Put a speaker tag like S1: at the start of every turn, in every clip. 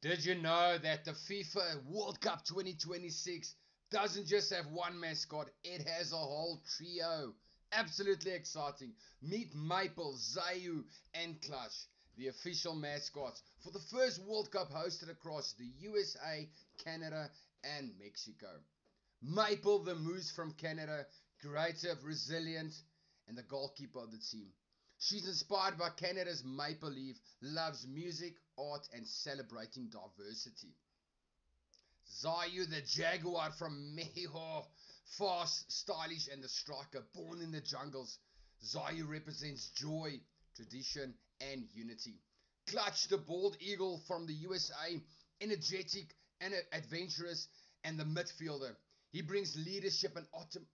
S1: Did you know that the FIFA World Cup 2026 doesn't just have one mascot, it has a whole trio? Absolutely exciting. Meet Maple, Zayu, and Clutch, the official mascots for the first World Cup hosted across the USA, Canada, and Mexico. Maple, the moose from Canada, creative, resilient, and the goalkeeper of the team. She's inspired by Canada's maple leaf, loves music, art, and celebrating diversity. Zayu, the jaguar from Mexico, fast, stylish, and the striker born in the jungles. Zayu represents joy, tradition, and unity. Clutch, the bald eagle from the USA, energetic and adventurous, and the midfielder. He brings leadership and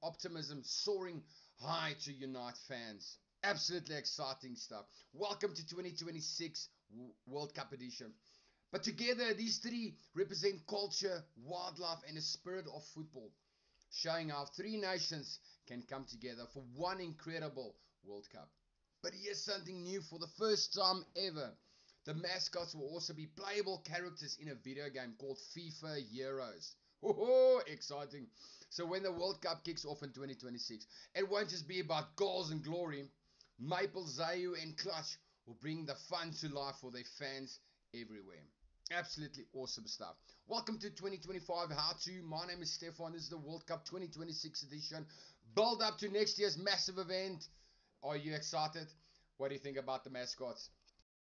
S1: optimism, soaring high to unite fans. Absolutely exciting stuff. Welcome to 2026 World Cup edition. But together, these three represent culture, wildlife, and the spirit of football, showing how three nations can come together for one incredible World Cup. But here's something new for the first time ever. The mascots will also be playable characters in a video game called FIFA Heroes. Oh, exciting. So when the World Cup kicks off in 2026, it won't just be about goals and glory. Maple, Zayu, and Clutch will bring the fun to life for their fans everywhere. Absolutely awesome stuff. Welcome to 2025 How To. My name is Stefan. This is the World Cup 2026 edition. Build up to next year's massive event. Are you excited? What do you think about the mascots?